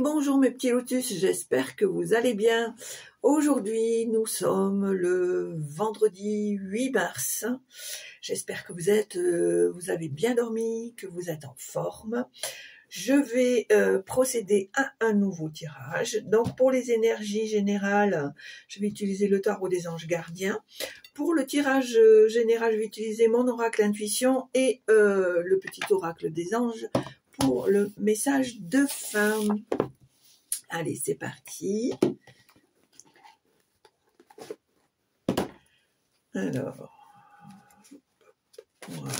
Bonjour mes petits lotus, j'espère que vous allez bien. Aujourd'hui, nous sommes le vendredi 8 mars. J'espère que vous avez bien dormi, que vous êtes en forme. Je vais procéder à un nouveau tirage. Donc pour les énergies générales, je vais utiliser le tarot des anges gardiens. Pour le tirage général, je vais utiliser mon oracle intuition et le petit oracle des anges pour le message de fin. Allez, c'est parti. Alors, voilà.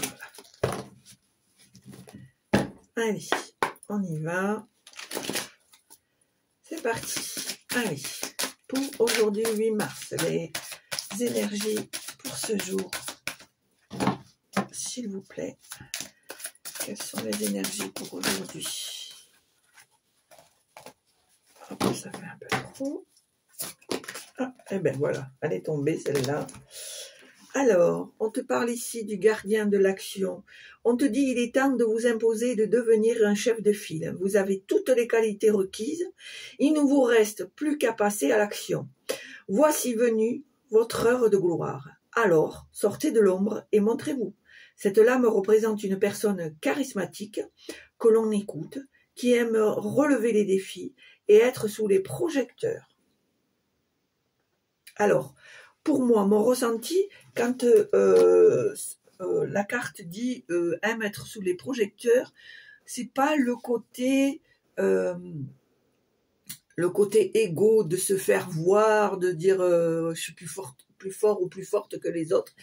Allez, on y va. C'est parti. Allez, pour aujourd'hui 8 mars, les énergies pour ce jour. S'il vous plaît, quelles sont les énergies pour aujourd'hui? Hop, ça fait un peu trop. Ah, et ben voilà, elle est tombée celle-là. Alors, on te parle ici du gardien de l'action. On te dit il est temps de vous imposer de devenir un chef de file. Vous avez toutes les qualités requises. Il ne vous reste plus qu'à passer à l'action. Voici venue votre heure de gloire. Alors, sortez de l'ombre et montrez-vous. Cette lame représente une personne charismatique que l'on écoute, qui aime relever les défis et être sous les projecteurs. Alors, pour moi, mon ressenti, quand la carte dit aime être sous les projecteurs, c'est pas le côté égo de se faire voir, de dire je suis plus fort ou plus forte que les autres.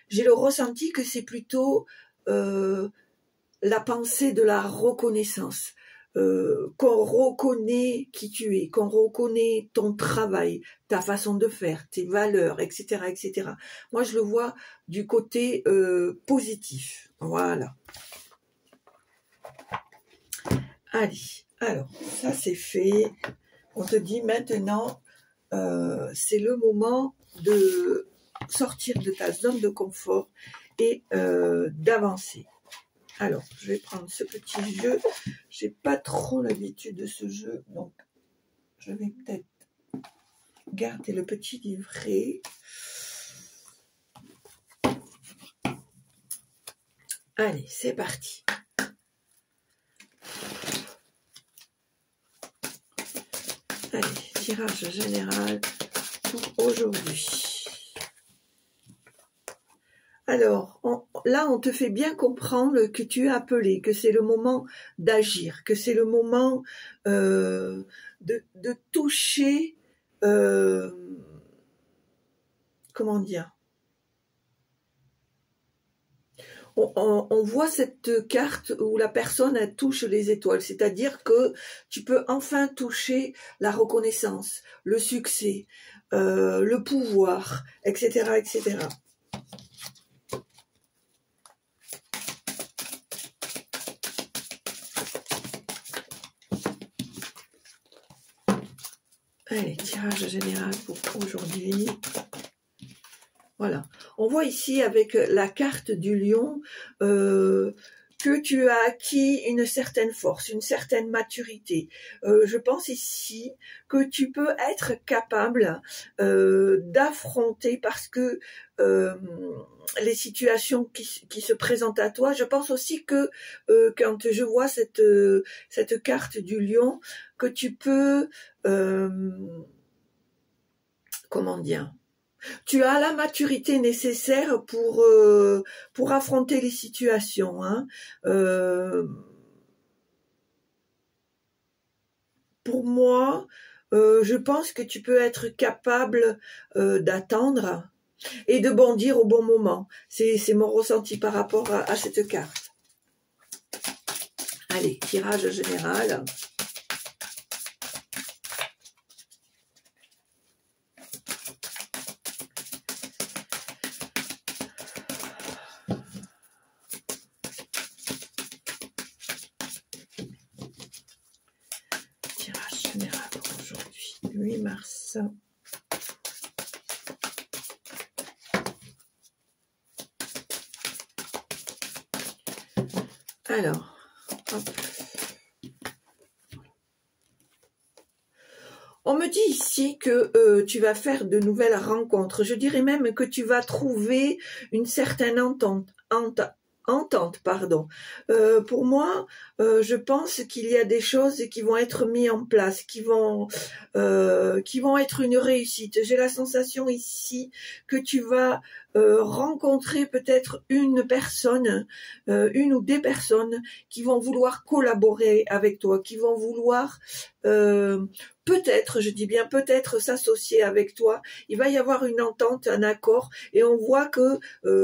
J'ai le ressenti que c'est plutôt la pensée de la reconnaissance. Qu'on reconnaît qui tu es, qu'on reconnaît ton travail, ta façon de faire, tes valeurs, etc., etc. Moi, je le vois du côté positif. Voilà. Allez, alors, ça c'est fait. On te dit maintenant, c'est le moment de sortir de ta zone de confort et d'avancer. Alors, je vais prendre ce petit jeu. J'ai pas trop l'habitude de ce jeu, donc je vais peut-être garder le petit livret. Allez, c'est parti. Allez, tirage général pour aujourd'hui. Alors, là, on te fait bien comprendre que tu es appelé, que c'est le moment d'agir, que c'est le moment de toucher, comment dire, on voit cette carte où la personne elle touche les étoiles, c'est-à-dire que tu peux enfin toucher la reconnaissance, le succès, le pouvoir, etc., etc. Allez, tirage général pour aujourd'hui. Voilà. On voit ici avec la carte du lion que tu as acquis une certaine force, une certaine maturité. Je pense ici que tu peux être capable d'affronter parce que les situations qui se présentent à toi. Je pense aussi que quand je vois cette carte du lion, que tu peux comment dire, tu as la maturité nécessaire pour affronter les situations. Hein. Pour moi, je pense que tu peux être capable d'attendre et de bondir au bon moment. C'est mon ressenti par rapport à cette carte. Allez, tirage général. Général pour aujourd'hui, 8 mars. Alors, hop. On me dit ici que tu vas faire de nouvelles rencontres. Je dirais même que tu vas trouver une certaine entente, pardon. Pour moi, je pense qu'il y a des choses qui vont être mises en place, qui vont être une réussite. J'ai la sensation ici que tu vas rencontrer peut-être une personne, une ou des personnes qui vont vouloir collaborer avec toi, qui vont vouloir peut-être, je dis bien peut-être, s'associer avec toi. Il va y avoir une entente, un accord, et on voit que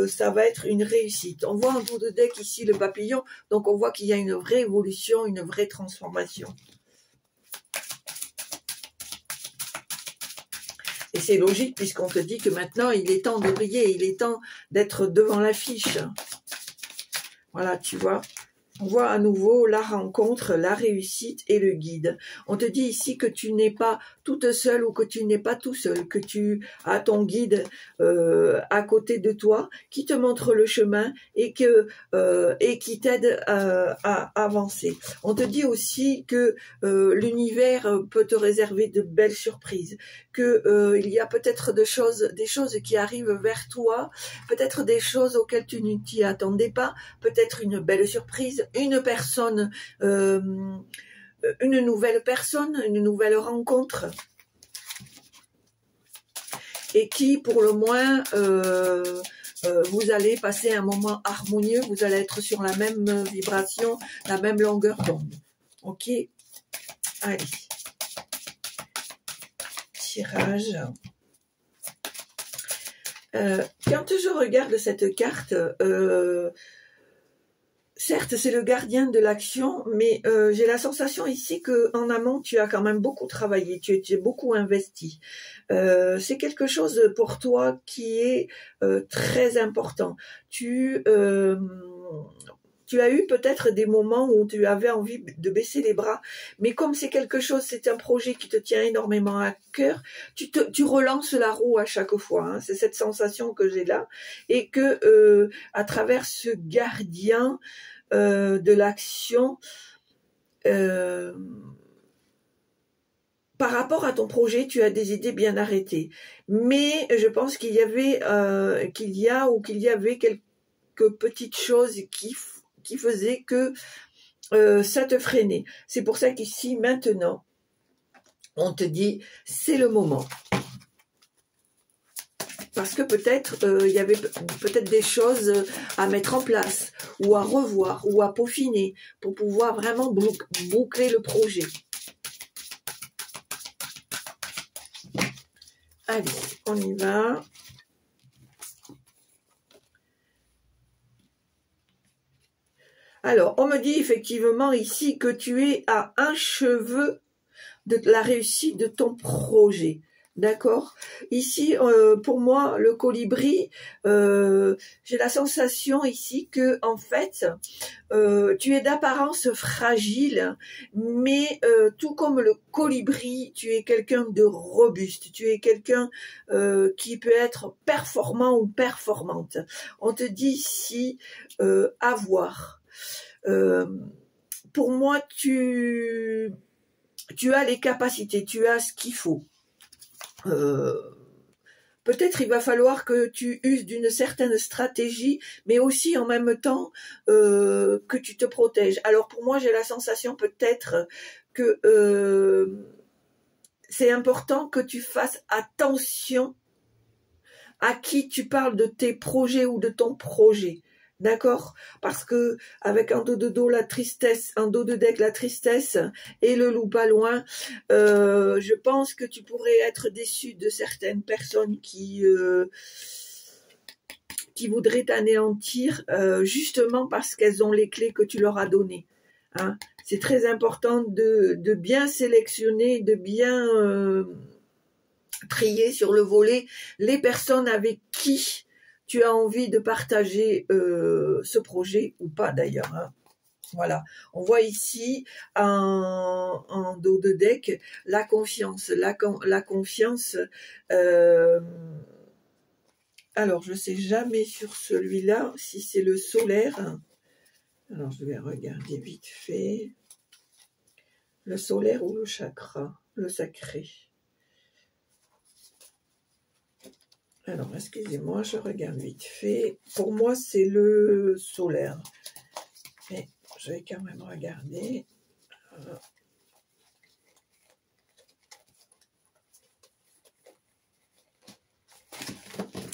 ça va être une réussite. On voit en dos de deck ici le papillon, donc on voit qu'il y a une vraie évolution, une vraie transformation. Et c'est logique puisqu'on te dit que maintenant il est temps de briller, il est temps d'être devant l'affiche. Voilà, tu vois. On voit à nouveau la rencontre, la réussite et le guide. On te dit ici que tu n'es pas toute seule ou que tu n'es pas tout seul, que tu as ton guide à côté de toi qui te montre le chemin et qui t'aide à avancer. On te dit aussi que l'univers peut te réserver de belles surprises, que il y a peut-être des choses qui arrivent vers toi, peut-être des choses auxquelles tu ne t'y attendais pas, peut-être une belle surprise, une personne, une nouvelle rencontre, et qui, pour le moins, vous allez passer un moment harmonieux, vous allez être sur la même vibration, la même longueur d'onde. Ok? Allez. Tirage. Quand je regarde cette carte, certes, c'est le gardien de l'action, mais j'ai la sensation ici qu'en amont, tu as quand même beaucoup travaillé, tu es beaucoup investi. C'est quelque chose pour toi qui est très important. Tu as eu peut-être des moments où tu avais envie de baisser les bras, mais comme c'est quelque chose, c'est un projet qui te tient énormément à cœur, tu relances la roue à chaque fois. Hein. C'est cette sensation que j'ai là, et que à travers ce gardien de l'action, par rapport à ton projet, tu as des idées bien arrêtées. Mais je pense qu'il y avait quelques petites choses qui faisaient que ça te freinait. C'est pour ça qu'ici, maintenant, on te dit, c'est le moment. Parce que peut-être il y avait peut-être des choses à mettre en place, ou à revoir, ou à peaufiner, pour pouvoir vraiment boucler le projet. Allez, on y va. Alors, on me dit effectivement ici que tu es à un cheveu de la réussite de ton projet. D'accord? Ici, pour moi, le colibri, j'ai la sensation ici que, en fait, tu es d'apparence fragile, mais tout comme le colibri, tu es quelqu'un de robuste, tu es quelqu'un qui peut être performant ou performante. On te dit ici avoir. Pour moi, tu as les capacités, tu as ce qu'il faut. Peut-être il va falloir que tu uses d'une certaine stratégie, mais aussi en même temps que tu te protèges. Alors pour moi, j'ai la sensation peut-être que c'est important que tu fasses attention à qui tu parles de tes projets ou de ton projet. D'accord? Parce que avec un dos de dos la tristesse, un dos de deck la tristesse et le loup pas loin, je pense que tu pourrais être déçu de certaines personnes qui voudraient t'anéantir justement parce qu'elles ont les clés que tu leur as données. Hein? C'est très important de bien sélectionner, de bien trier sur le volet les personnes avec qui tu as envie de partager ce projet ou pas d'ailleurs. Hein. Voilà, on voit ici en dos de deck la confiance. La confiance, alors je ne sais jamais sur celui-là si c'est le solaire. Alors je vais regarder vite fait. Le solaire ou le chakra, le sacré. Alors, excusez-moi, je regarde vite fait. Pour moi, c'est le solaire. Mais je vais quand même regarder.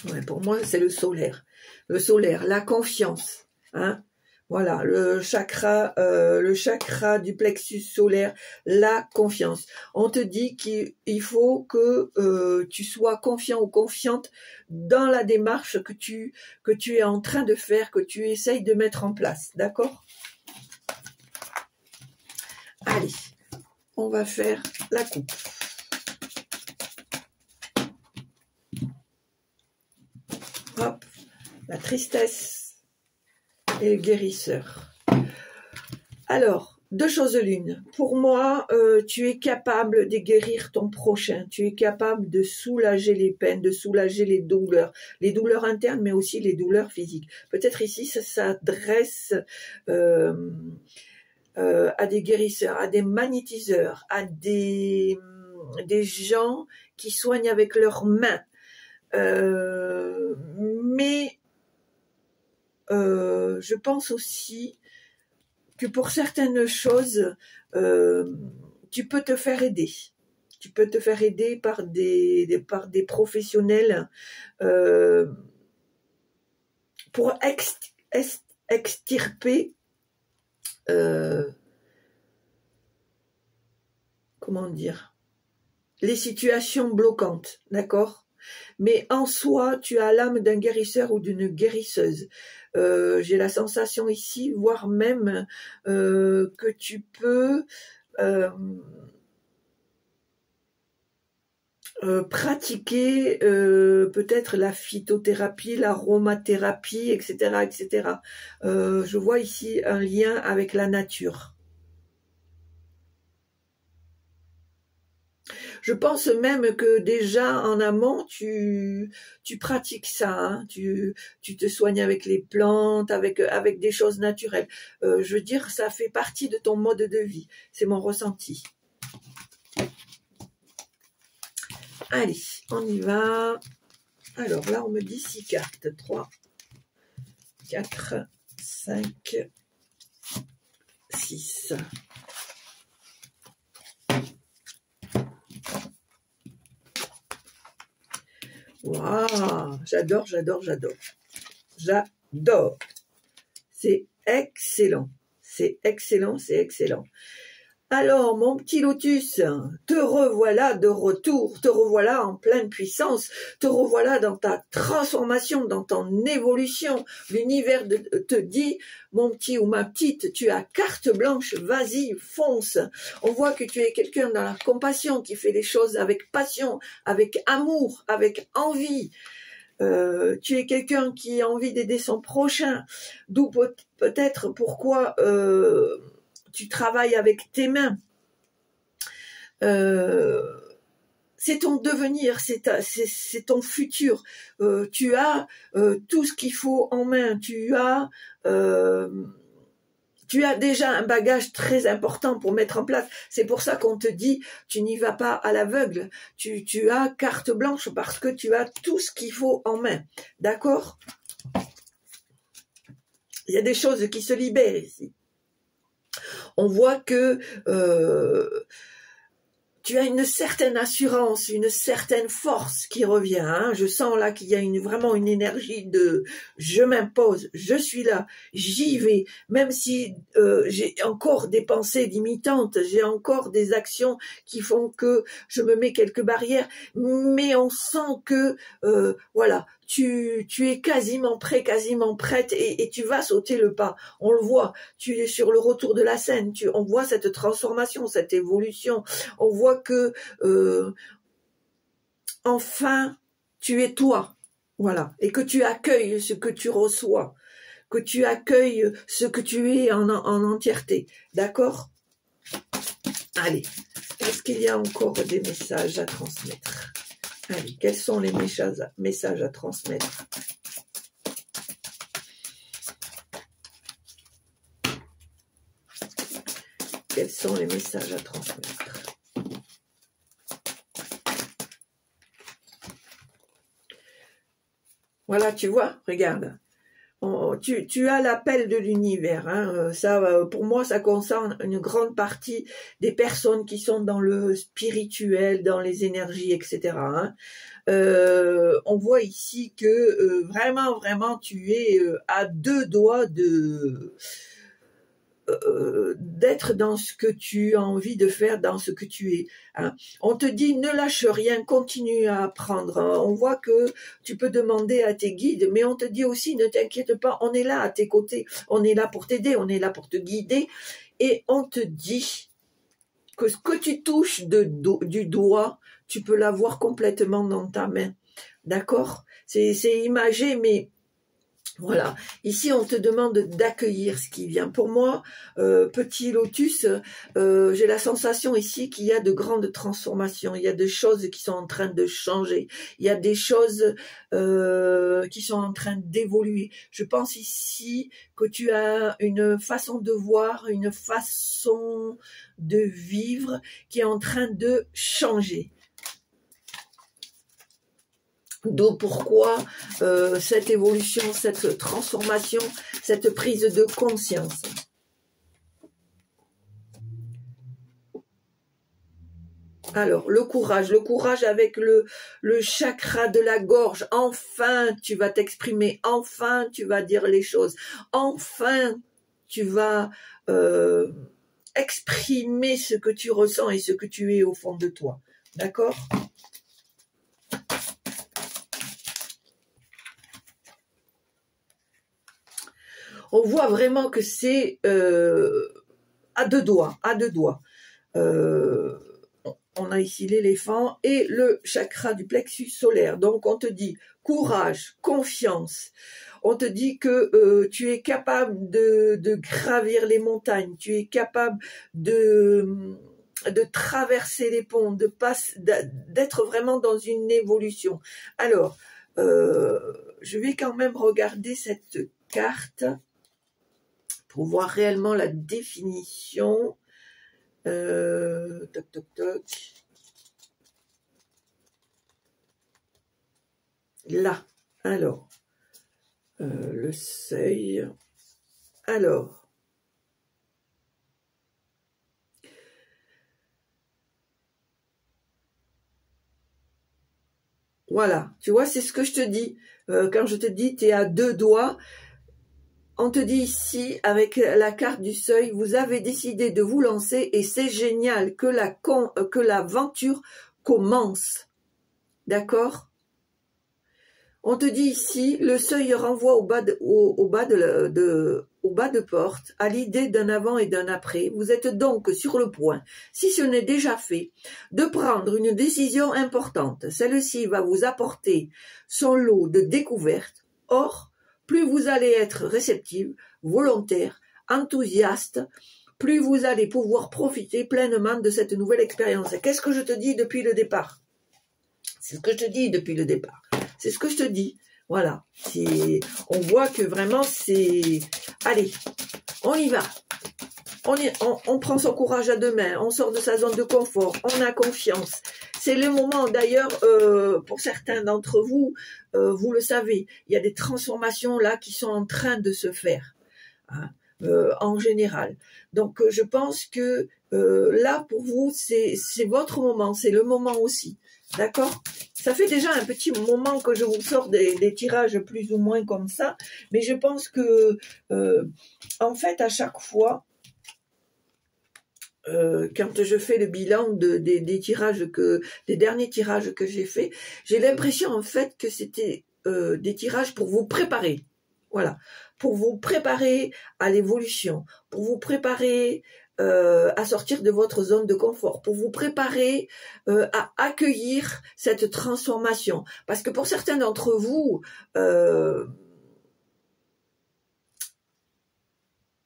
Ouais, pour moi, c'est le solaire. Le solaire, la confiance. Hein? Voilà, le chakra du plexus solaire, la confiance. On te dit qu'il faut que tu sois confiant ou confiante dans la démarche que tu es en train de faire, que tu essayes de mettre en place. D'accord? Allez, on va faire la coupe. Hop, la tristesse et le guérisseur. Alors, deux choses l'une. Pour moi, tu es capable de guérir ton prochain. Tu es capable de soulager les peines, de soulager les douleurs internes, mais aussi les douleurs physiques. Peut-être ici, ça s'adresse à des guérisseurs, à des magnétiseurs, à des gens qui soignent avec leurs mains. Mais je pense aussi que pour certaines choses, tu peux te faire aider. Tu peux te faire aider par des professionnels pour extirper comment dire, les situations bloquantes, d'accord? Mais en soi, tu as l'âme d'un guérisseur ou d'une guérisseuse. J'ai la sensation ici, voire même que tu peux pratiquer peut-être la phytothérapie, l'aromathérapie, etc., etc. Je vois ici un lien avec la nature. Je pense même que déjà en amont, tu pratiques ça. Hein, tu te soignes avec les plantes, avec des choses naturelles. Je veux dire, ça fait partie de ton mode de vie. C'est mon ressenti. Allez, on y va. Alors là, on me dit 6 cartes. 3, 4, 5, 6. Waouh, j'adore, j'adore, j'adore. J'adore. C'est excellent. C'est excellent, c'est excellent. Alors, mon petit lotus, te revoilà de retour, te revoilà en pleine puissance, te revoilà dans ta transformation, dans ton évolution. L'univers te dit, mon petit ou ma petite, tu as carte blanche, vas-y, fonce. On voit que tu es quelqu'un dans la compassion, qui fait les choses avec passion, avec amour, avec envie. Tu es quelqu'un qui a envie d'aider son prochain, d'où peut-être pourquoi tu travailles avec tes mains. C'est ton devenir, c'est ton futur. Tu as tout ce qu'il faut en main. Tu as déjà un bagage très important pour mettre en place. C'est pour ça qu'on te dit, tu n'y vas pas à l'aveugle. Tu as carte blanche parce que tu as tout ce qu'il faut en main. D'accord ? Il y a des choses qui se libèrent ici. On voit que tu as une certaine assurance, une certaine force qui revient. Hein. Je sens là qu'il y a vraiment une énergie de « je m'impose, je suis là, j'y vais ». Même si j'ai encore des pensées limitantes, j'ai encore des actions qui font que je me mets quelques barrières, mais on sent que voilà, tu es quasiment prêt, quasiment prête et tu vas sauter le pas. On le voit, tu es sur le retour de la scène, on voit cette transformation, cette évolution. On voit que enfin, tu es toi, voilà, et que tu accueilles ce que tu reçois, que tu accueilles ce que tu es en entièreté. D'accord ? Allez, est-ce qu'il y a encore des messages à transmettre ? Allez, quels sont les messages à transmettre ? Quels sont les messages à transmettre ? Voilà, tu vois, regarde. Tu as l'appel de l'univers. Hein. Ça, pour moi, ça concerne une grande partie des personnes qui sont dans le spirituel, dans les énergies, etc. Hein. On voit ici que vraiment, vraiment, tu es à deux doigts d'être dans ce que tu as envie de faire, dans ce que tu es. Hein. On te dit ne lâche rien, continue à apprendre. Hein. On voit que tu peux demander à tes guides, mais on te dit aussi ne t'inquiète pas, on est là à tes côtés, on est là pour t'aider, on est là pour te guider, et on te dit que ce que tu touches du doigt, tu peux l'avoir complètement dans ta main. D'accord? C'est imagé, mais voilà, ici on te demande d'accueillir ce qui vient. Pour moi, petit lotus, j'ai la sensation ici qu'il y a de grandes transformations, il y a des choses qui sont en train de changer, il y a des choses qui sont en train d'évoluer. Je pense ici que tu as une façon de voir, une façon de vivre qui est en train de changer. D'où pourquoi cette évolution, cette transformation, cette prise de conscience. Alors, le courage avec le chakra de la gorge. Enfin, tu vas t'exprimer. Enfin, tu vas dire les choses. Enfin, tu vas exprimer ce que tu ressens et ce que tu es au fond de toi. D'accord ? On voit vraiment que c'est à deux doigts. On a ici l'éléphant et le chakra du plexus solaire. Donc on te dit courage, confiance. On te dit que tu es capable de gravir les montagnes. Tu es capable de traverser les ponts, d'être vraiment dans une évolution. Alors, je vais quand même regarder cette carte pour voir réellement la définition. Toc, toc, toc. Là, alors, le seuil. Alors, voilà, tu vois, c'est ce que je te dis. Quand je te dis, tu es à deux doigts. On te dit ici, avec la carte du seuil, vous avez décidé de vous lancer et c'est génial que l'aventure commence. D'accord ? On te dit ici, le seuil renvoie au bas de porte, à l'idée d'un avant et d'un après. Vous êtes donc sur le point, si ce n'est déjà fait, de prendre une décision importante. Celle-ci va vous apporter son lot de découvertes. Or, plus vous allez être réceptive, volontaire, enthousiaste, plus vous allez pouvoir profiter pleinement de cette nouvelle expérience. Qu'est-ce que je te dis depuis le départ ? C'est ce que je te dis depuis le départ. C'est ce que je te dis. Voilà. On voit que vraiment c'est... Allez, on y va. On prend son courage à deux mains. On sort de sa zone de confort. On a confiance. C'est le moment, d'ailleurs, pour certains d'entre vous, vous le savez, il y a des transformations là qui sont en train de se faire, hein, en général. Donc, je pense que là, pour vous, c'est votre moment, c'est le moment aussi. D'accord ? Ça fait déjà un petit moment que je vous sors des tirages plus ou moins comme ça, mais je pense que, en fait, à chaque fois, quand je fais le bilan des derniers tirages que j'ai faits, j'ai l'impression en fait que c'était des tirages pour vous préparer. Voilà, pour vous préparer à l'évolution, pour vous préparer à sortir de votre zone de confort, pour vous préparer à accueillir cette transformation. Parce que pour certains d'entre vous,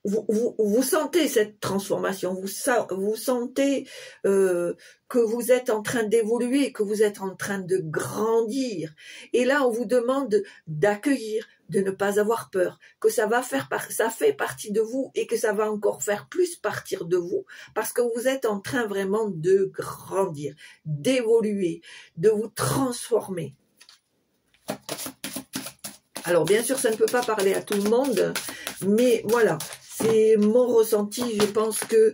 vous sentez cette transformation, vous sentez que vous êtes en train d'évoluer, que vous êtes en train de grandir. Et là, on vous demande d'accueillir, de ne pas avoir peur, que ça fait partie de vous et que ça va encore faire plus partir de vous, parce que vous êtes en train vraiment de grandir, d'évoluer, de vous transformer. Alors bien sûr, ça ne peut pas parler à tout le monde, mais voilà, c'est mon ressenti. Je pense que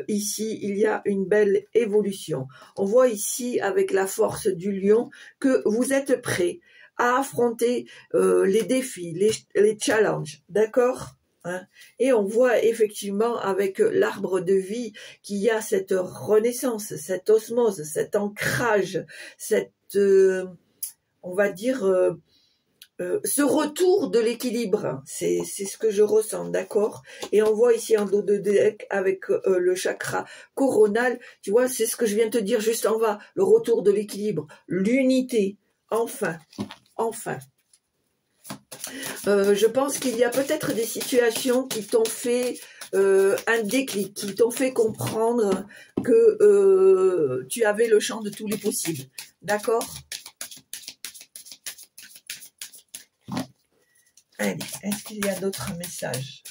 ici, il y a une belle évolution. On voit ici, avec la force du lion, que vous êtes prêts à affronter les défis, les challenges, d'accord? Hein? Et on voit effectivement avec l'arbre de vie qu'il y a cette renaissance, cette osmose, cet ancrage, cette, on va dire, ce retour de l'équilibre, c'est ce que je ressens, d'accord? Et on voit ici en dos de deck avec le chakra coronal, tu vois, c'est ce que je viens de te dire juste en bas, le retour de l'équilibre, l'unité, enfin, enfin. Je pense qu'il y a peut-être des situations qui t'ont fait un déclic, qui t'ont fait comprendre que tu avais le champ de tous les possibles, d'accord? Allez, est-ce qu'il y a d'autres messages?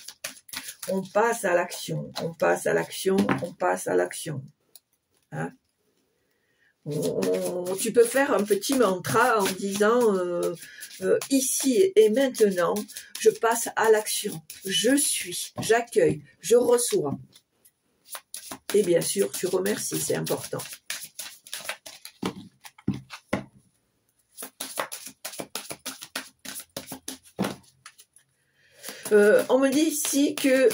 On passe à l'action, on passe à l'action, on passe à l'action. Hein? Tu peux faire un petit mantra en disant ici et maintenant, je passe à l'action. Je suis, j'accueille, je reçois. Et bien sûr, tu remercies, c'est important. On me dit ici que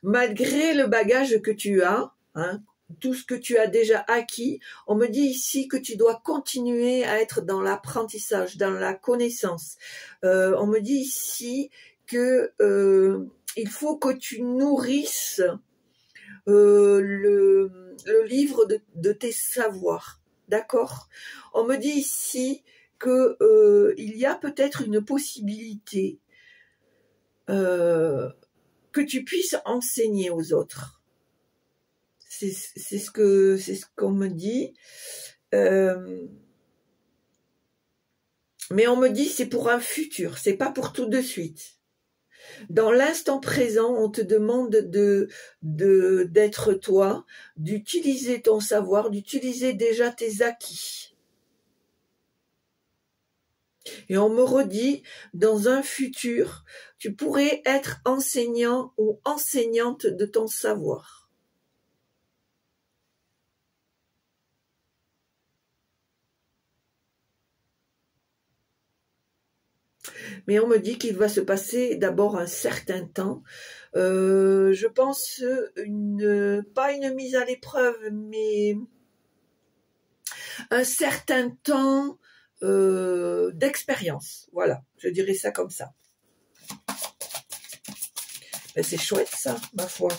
malgré le bagage que tu as, hein, tout ce que tu as déjà acquis, on me dit ici que tu dois continuer à être dans l'apprentissage, dans la connaissance. On me dit ici que il faut que tu nourrisses le livre de tes savoirs, d'accord? On me dit ici que il y a peut-être une possibilité que tu puisses enseigner aux autres. C'est ce qu'on me dit. Mais on me dit c'est pour un futur, c'est pas pour tout de suite. Dans l'instant présent, on te demande d'être toi, d'utiliser ton savoir, d'utiliser déjà tes acquis. Et on me redit, dans un futur, tu pourrais être enseignant ou enseignante de ton savoir. Mais on me dit qu'il va se passer d'abord un certain temps. Je pense pas une mise à l'épreuve, mais un certain temps d'expérience. Voilà, je dirais ça comme ça. Ben, c'est chouette ça, ma foi.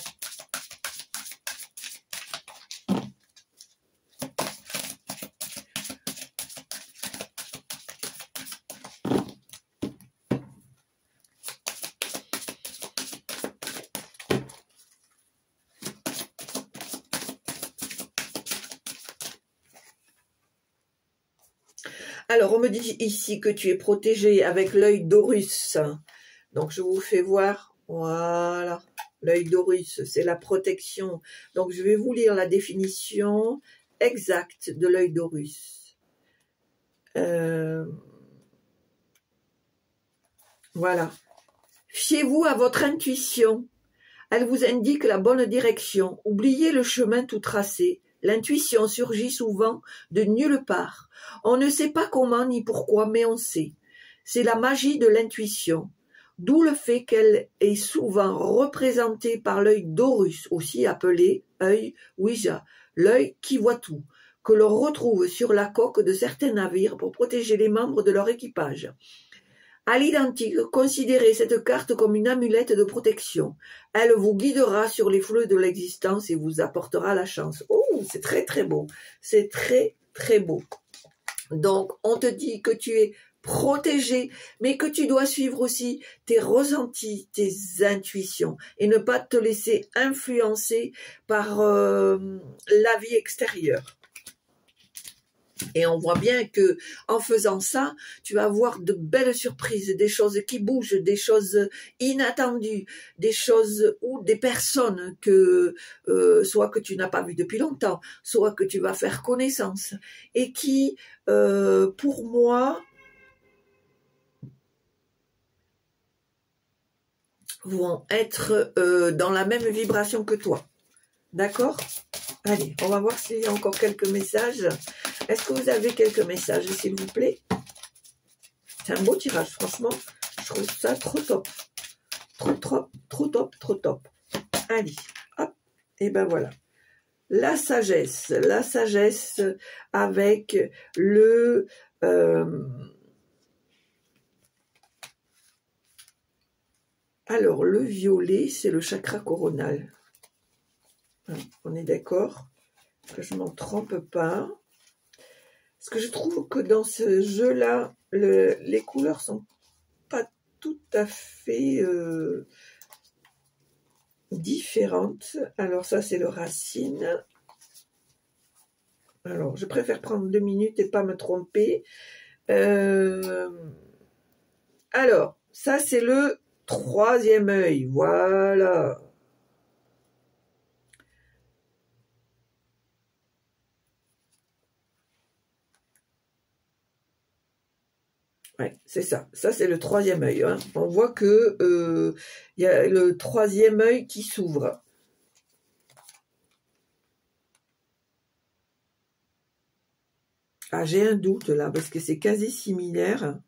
Alors, on me dit ici que tu es protégé avec l'œil d'Horus. Donc, je vous fais voir. Voilà. L'œil d'Horus, c'est la protection. Donc, je vais vous lire la définition exacte de l'œil d'Horus. Voilà. Fiez-vous à votre intuition. Elle vous indique la bonne direction. Oubliez le chemin tout tracé. L'intuition surgit souvent de nulle part. On ne sait pas comment ni pourquoi, mais on sait. C'est la magie de l'intuition. D'où le fait qu'elle est souvent représentée par l'œil d'Horus, aussi appelé œil Ouija, l'œil qui voit tout, que l'on retrouve sur la coque de certains navires pour protéger les membres de leur équipage. À l'identique, considérez cette carte comme une amulette de protection. Elle vous guidera sur les fleux de l'existence et vous apportera la chance. Oh, c'est très très beau. C'est très très beau. Donc, on te dit que tu es protégé, mais que tu dois suivre aussi tes ressentis, tes intuitions et ne pas te laisser influencer par la vie extérieure. Et on voit bien que en faisant ça, tu vas avoir de belles surprises, des choses qui bougent, des choses inattendues, des choses ou des personnes que soit que tu n'as pas vues depuis longtemps, soit que tu vas faire connaissance et qui, pour moi, vont être dans la même vibration que toi. D'accord? Allez, on va voir s'il y a encore quelques messages. Est-ce que vous avez quelques messages, s'il vous plaît? C'est un beau tirage, franchement. Je trouve ça trop top. Trop top. Allez, hop, et ben voilà. La sagesse avec le... alors, le violet, c'est le chakra coronal. On est d'accord que je ne m'en trompe pas. Parce que je trouve que dans ce jeu-là, les couleurs sont pas tout à fait différentes. Alors ça, c'est le racine. Alors, je préfère prendre 2 minutes et pas me tromper. Alors, ça, c'est le 3e œil. Voilà. Ouais, c'est ça. Ça, c'est le 3e œil. Hein. On voit que y a le 3e œil qui s'ouvre. Ah, j'ai un doute là, parce que c'est quasi similaire.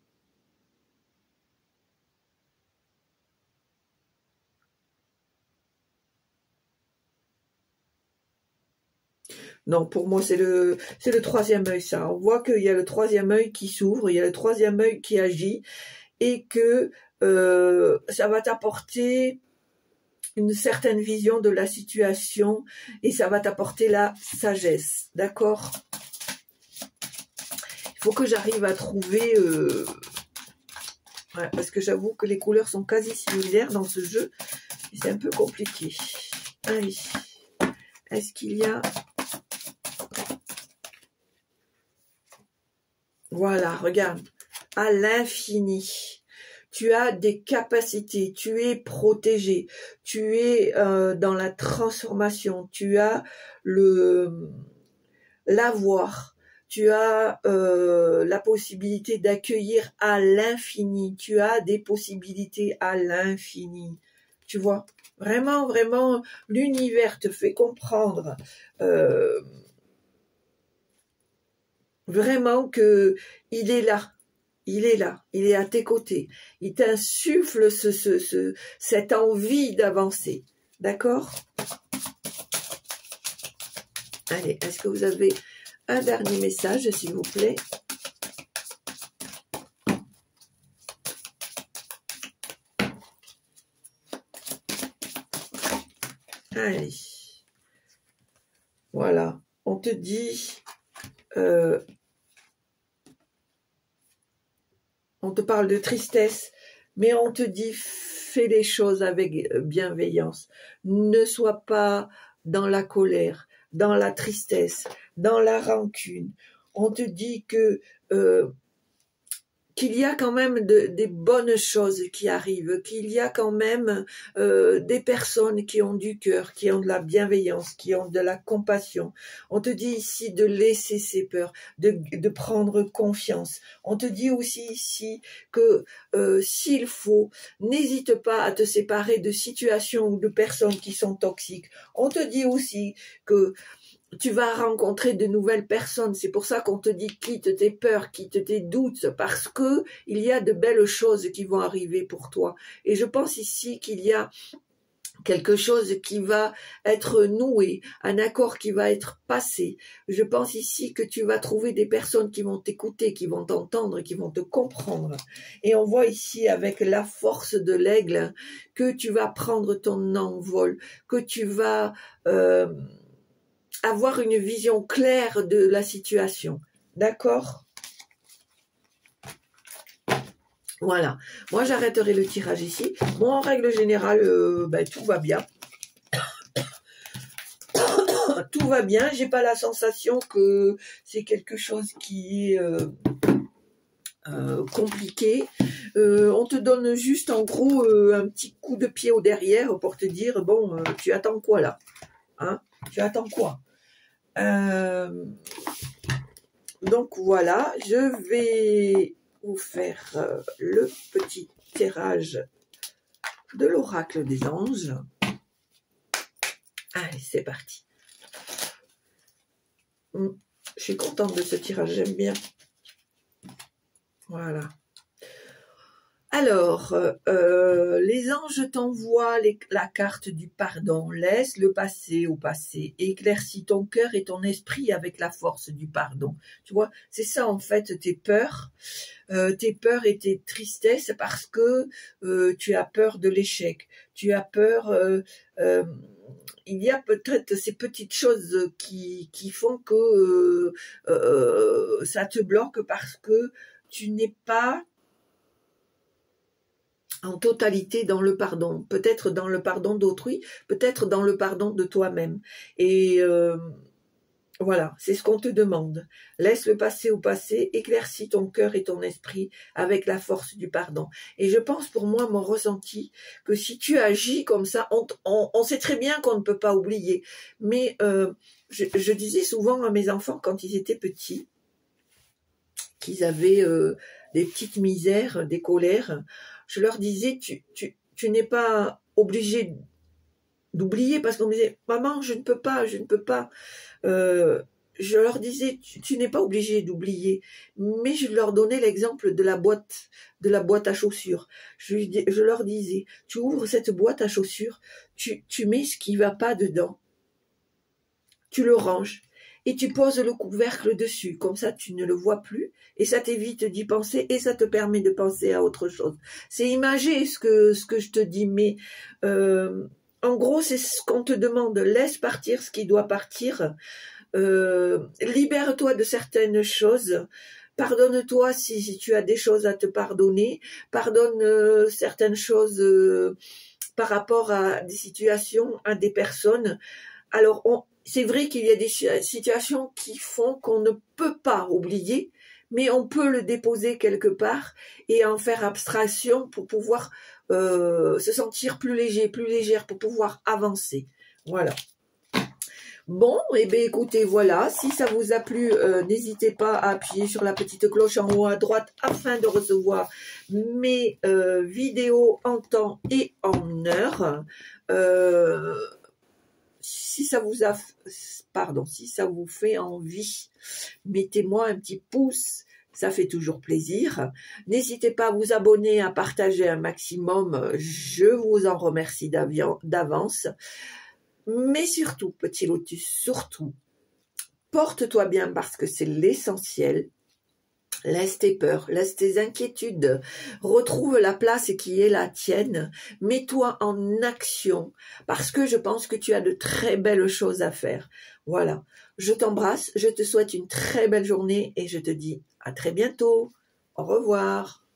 Non, pour moi, c'est le 3e œil, ça. On voit qu'il y a le 3e œil qui s'ouvre, il y a le 3e œil qui agit, et que ça va t'apporter une certaine vision de la situation, et ça va t'apporter la sagesse, d'accord? Il faut que j'arrive à trouver... ouais, parce que j'avoue que les couleurs sont quasi similaires dans ce jeu, et c'est un peu compliqué. Allez, est-ce qu'il y a... Voilà, regarde, à l'infini, tu as des capacités, tu es protégé, tu es dans la transformation, tu as l'avoir, tu as la possibilité d'accueillir à l'infini, tu as des possibilités à l'infini, tu vois, vraiment, vraiment, l'univers te fait comprendre vraiment que il est là, il est à tes côtés, il t'insuffle cette envie d'avancer, d'accord? Allez, est-ce que vous avez un dernier message, s'il vous plaît? Allez, voilà, on te dit... on te parle de tristesse, mais on te dit fais les choses avec bienveillance. Ne sois pas dans la colère, dans la tristesse, dans la rancune. On te dit que qu'il y a quand même des bonnes choses qui arrivent, qu'il y a quand même des personnes qui ont du cœur, qui ont de la bienveillance, qui ont de la compassion. On te dit ici de laisser ses peurs, de prendre confiance. On te dit aussi ici que s'il faut, n'hésite pas à te séparer de situations ou de personnes qui sont toxiques. On te dit aussi que tu vas rencontrer de nouvelles personnes. C'est pour ça qu'on te dit quitte tes peurs, quitte tes doutes, parce que il y a de belles choses qui vont arriver pour toi. Et je pense ici qu'il y a quelque chose qui va être noué, un accord qui va être passé. Je pense ici que tu vas trouver des personnes qui vont t'écouter, qui vont t'entendre, qui vont te comprendre. Et on voit ici avec la force de l'aigle que tu vas prendre ton envol, que tu vas... avoir une vision claire de la situation. D'accord? Voilà. Moi, j'arrêterai le tirage ici. Bon, en règle générale, tout va bien. Tout va bien. J'ai pas la sensation que c'est quelque chose qui est compliqué. On te donne juste, en gros, un petit coup de pied au derrière pour te dire, bon, tu attends quoi là? Hein? Tu attends quoi? Donc voilà, je vais vous faire le petit tirage de l'oracle des anges. Allez, c'est parti. Je suis contente de ce tirage, j'aime bien. Voilà. Alors, les anges t'envoient la carte du pardon. Laisse le passé au passé. Éclaircis ton cœur et ton esprit avec la force du pardon. Tu vois, c'est ça en fait tes peurs et tes tristesses parce que tu as peur de l'échec. Tu as peur... il y a peut-être ces petites choses qui font que ça te bloque parce que tu n'es pas en totalité dans le pardon, peut-être dans le pardon d'autrui, peut-être dans le pardon de toi-même. Et voilà, c'est ce qu'on te demande. Laisse le passé au passé, éclaircis ton cœur et ton esprit avec la force du pardon. Et je pense pour moi, mon ressenti, que si tu agis comme ça, on sait très bien qu'on ne peut pas oublier. Mais je disais souvent à mes enfants quand ils étaient petits, qu'ils avaient des petites misères, des colères, je leur disais, tu n'es pas obligé d'oublier, parce qu'on me disait, maman, je ne peux pas. Je leur disais, tu n'es pas obligé d'oublier, mais je leur donnais l'exemple de la boîte à chaussures. Je leur disais, tu ouvres cette boîte à chaussures, tu mets ce qui va pas dedans, tu le ranges, et tu poses le couvercle dessus, comme ça tu ne le vois plus, et ça t'évite d'y penser, et ça te permet de penser à autre chose. C'est imagé ce que je te dis, mais en gros c'est ce qu'on te demande, laisse partir ce qui doit partir, libère-toi de certaines choses, pardonne-toi si tu as des choses à te pardonner, pardonne certaines choses par rapport à des situations, à des personnes. Alors c'est vrai qu'il y a des situations qui font qu'on ne peut pas oublier, mais on peut le déposer quelque part et en faire abstraction pour pouvoir se sentir plus léger, plus légère, pour pouvoir avancer. Voilà. Bon, et bien écoutez, voilà, si ça vous a plu, n'hésitez pas à appuyer sur la petite cloche en haut à droite afin de recevoir mes vidéos en temps et en heure. Si ça vous fait envie, mettez-moi un petit pouce, ça fait toujours plaisir. N'hésitez pas à vous abonner, à partager un maximum, je vous en remercie d'avance. Mais surtout, petit lotus, surtout, porte-toi bien parce que c'est l'essentiel. Laisse tes peurs, laisse tes inquiétudes, retrouve la place qui est la tienne, mets-toi en action, parce que je pense que tu as de très belles choses à faire. Voilà, je t'embrasse, je te souhaite une très belle journée et je te dis à très bientôt. Au revoir.